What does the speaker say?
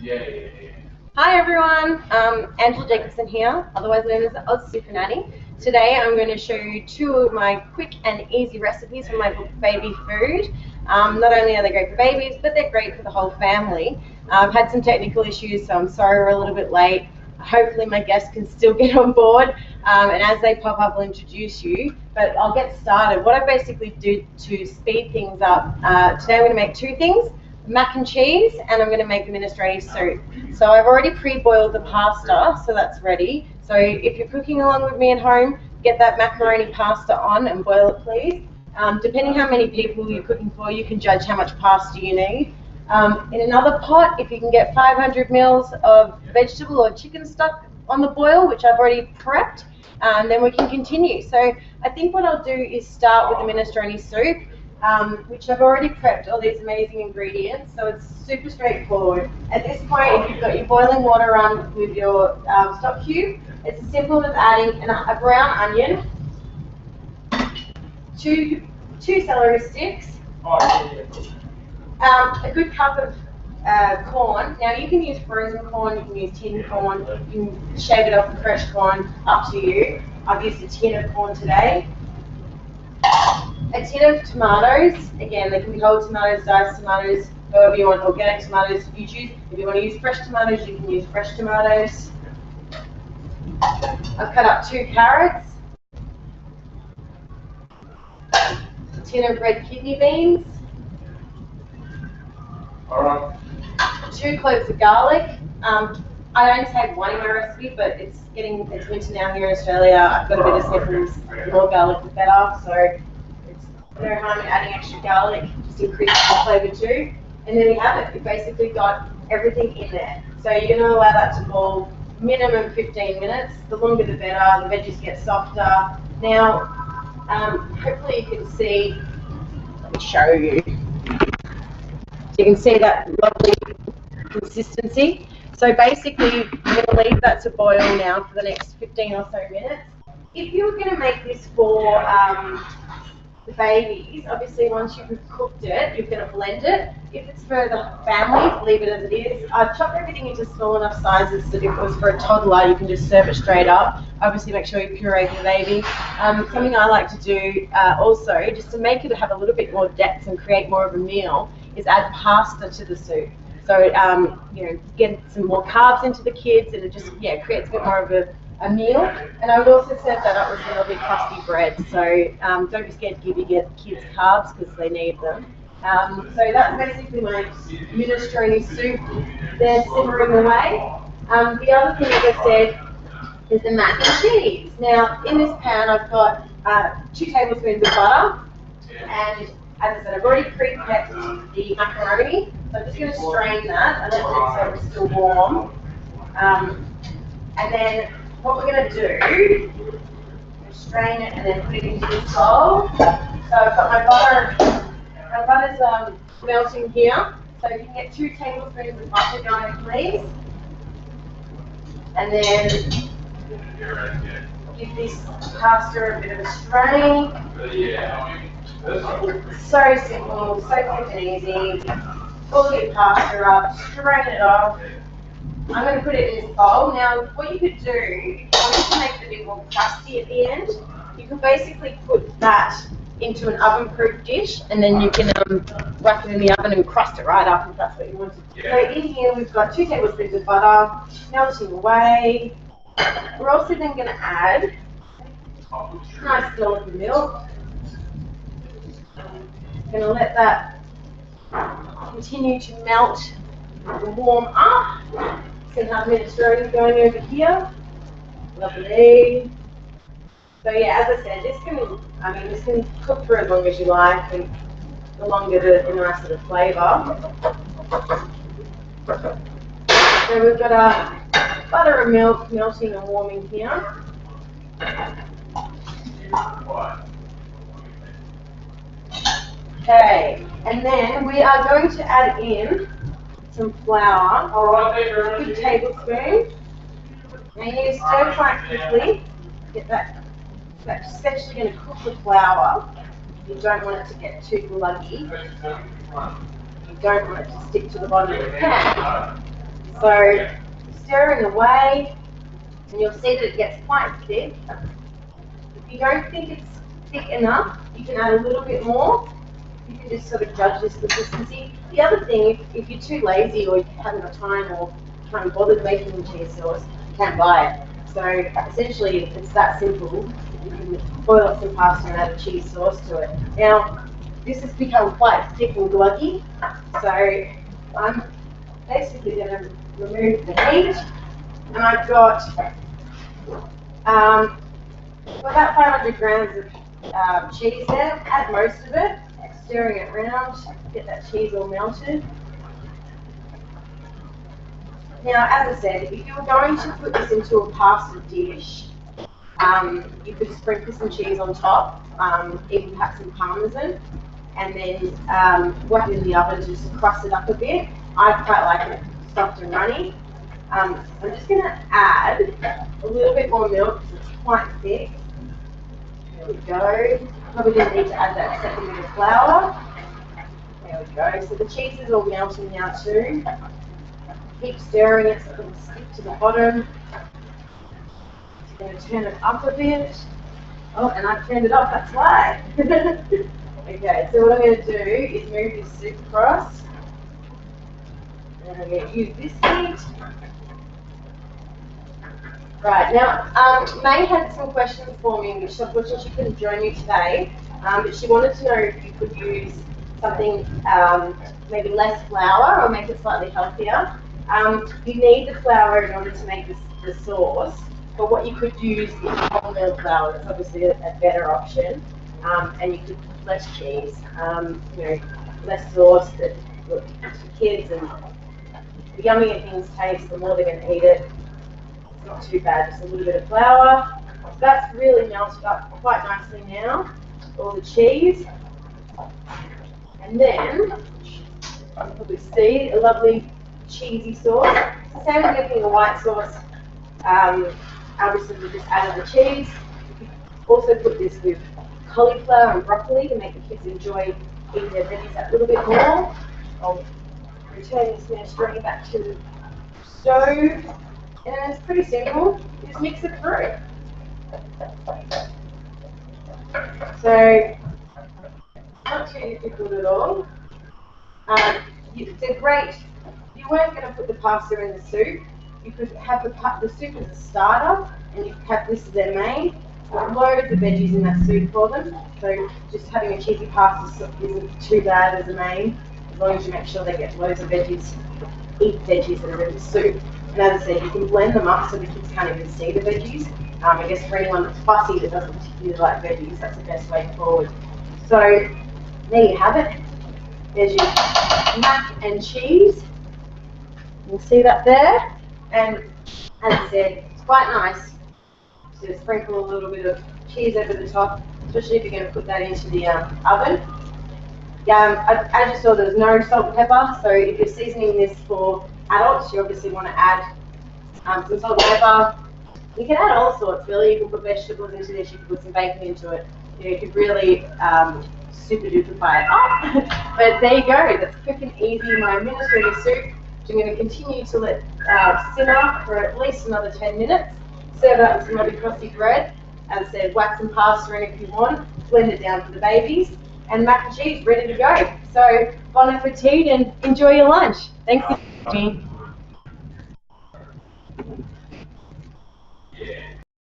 Hi everyone, Angela Jacobson here, otherwise known as OzSuperNanny. Today I'm going to show you two of my quick and easy recipes for my baby food. Not only are they great for babies, but they're great for the whole family. I've had some technical issues, so I'm sorry we're a little bit late. Hopefully my guests can still get on board, and as they pop up I'll introduce you, but I'll get started. What I basically do to speed things up, today I'm going to make two things: mac and cheese, and I'm going to make minestrone soup. So I've already pre-boiled the pasta, so that's ready. So if you're cooking along with me at home, get that macaroni pasta on and boil it, please. Depending how many people you're cooking for, you can judge how much pasta you need. In another pot, if you can get 500 mils of vegetable or chicken stock on the boil, which I've already prepped, then we can continue. So I think what I'll do is start with the minestrone soup, which I've already prepped all these amazing ingredients, so it's super straightforward. At this point, if you've got your boiling water on with your stock cube, it's as simple as adding a brown onion, two celery sticks, a good cup of corn. Now you can use frozen corn, you can use tin corn, you can shave it off with fresh corn, up to you. I've used a tin of corn today. A tin of tomatoes. Again, they can be whole tomatoes, diced tomatoes, however you want. Organic tomatoes, you choose. If you want to use fresh tomatoes, you can use fresh tomatoes. I've cut up 2 carrots, a tin of red kidney beans, 2 cloves of garlic. I only take 1 in my recipe, but it's winter now here in Australia. I've got a bit of sniffles. The more garlic, the better. So it's no harm in adding extra garlic, just increases the flavour too. And then you have it. You've basically got everything in there. So you're going to allow that to boil minimum 15 minutes. The longer the better. The veggies get softer. Now, hopefully you can see. Let me show you. So you can see that lovely consistency. So basically, I'm going to leave that to boil now for the next 15 or so minutes. If you're going to make this for the babies, obviously once you've cooked it, you're going to blend it. If it's for the family, leave it as it is. I've chopped everything into small enough sizes so that if it was for a toddler, you can just serve it straight up. Obviously, make sure you puree the baby. Something I like to do also, just to make it have a little bit more depth and create more of a meal, is add pasta to the soup. So, get some more carbs into the kids, and it just, creates a bit more of a meal. And I would also serve that up with some lovely crusty bread. So, don't be scared to give your kids carbs because they need them. So that's basically my minestrone soup. They're simmering away. The other thing, as I said, is the mac and cheese. Now, in this pan, I've got 2 tablespoons of butter, and as I said, I've already pre-prepped the macaroni, so I'm just going to strain that unless it's still warm. And then what we're going to do is strain it and then put it into this bowl. So I've got my butter. My butter's melting here, so you can get 2 tablespoons of butter going, please. And then give this pasta a bit of a strain. So simple, so quick and easy. Pull your pasta up, strain it off. I'm going to put it in this bowl. Now, what you could do, if you wanted to make it a bit more crusty at the end, you could basically put that into an oven-proof dish, and then you can wrap it in the oven and crust it right up if that's what you want to do. So in here we've got 2 tablespoons of butter melting away. We're also then going to add a nice dollop of milk. Going to let that continue to melt and warm up. See how minestrone going over here. Lovely. So yeah, as I said, this can cook for as long as you like, and the longer the nicer the flavour. So we've got our butter and milk melting and warming here. Okay, and then we are going to add in some flour, a good tablespoon. Now you need to stir fry quickly. Get that. That's essentially going to cook the flour. You don't want it to get too gluggy. You don't want it to stick to the bottom of the pan. So stirring away, and you'll see that it gets quite thick. If you don't think it's thick enough, you can add a little bit more. You can just sort of judge this consistency. The other thing, if you're too lazy or you haven't got time or can't bother making the cheese sauce, you can't buy it. So essentially, it's that simple. You can boil up some pasta and add a cheese sauce to it. Now, this has become quite thick and gluggy, so I'm basically going to remove the heat, and I've got about 500 grams of cheese there. Add most of it, stirring it around, get that cheese all melted. Now, as I said, if you were going to put this into a pasta dish, you could sprinkle some cheese on top, even perhaps some parmesan, and then whack it in the oven just to crust it up a bit. I quite like it soft and runny. I'm just going to add a little bit more milk because it's quite thick. There we go. Probably didn't need to add that second bit of flour. There we go. So the cheese is all melting now too. Keep stirring it so it doesn't stick to the bottom. Just going to turn it up a bit. Oh, and I've turned it off, that's why. Okay, so what I'm going to do is move this soup across. And I'm going to use this heat. Right, now, May had some questions for me, which unfortunately she couldn't join me today, but she wanted to know if you could use something maybe less flour or make it slightly healthier. You need the flour in order to make the sauce, but what you could use is wholemeal flour. That's obviously a better option, and you could put less cheese, you know, less sauce that for kids, and the yummier things taste, the more they're going to eat it. It's not too bad, just a little bit of flour. So that's really melted up quite nicely now, all the cheese. And then, you can probably see a lovely cheesy sauce. So same as making a white sauce, obviously we just added the cheese. You can also put this with cauliflower and broccoli to make the kids enjoy eating their veggies that little bit more. I'll return this minestrone back to the stove. And it's pretty simple, just mix it through. So, not too difficult at all. They're great. You weren't going to put the pasta in the soup. You could have the soup as a starter, and you could have this as their main. Loads of veggies in that soup for them. So just having a cheesy pasta isn't too bad as a main, as long as you make sure they get loads of veggies, eat veggies that are in the soup. And as I said, you can blend them up so the kids can't even see the veggies. I guess for anyone that's fussy that doesn't particularly like veggies, that's the best way forward. So there you have it. There's your mac and cheese. You can see that there. And as I said, it's quite nice to sprinkle a little bit of cheese over the top, especially if you're going to put that into the oven. As you saw, there's no salt and pepper, so if you're seasoning this for adults, you obviously want to add some salt and pepper. You can add all sorts, really. You can put vegetables into this, you can put some bacon into it. You could really super dupify it up. But there you go, that's quick and easy, my minestrone soup, which I'm going to continue to let simmer for at least another 10 minutes. Serve it up with some lovely crusty bread. As I said, whack some pasta in if you want, blend it down for the babies, and mac and cheese ready to go. So, bon appetit and enjoy your lunch. Thanks for watching.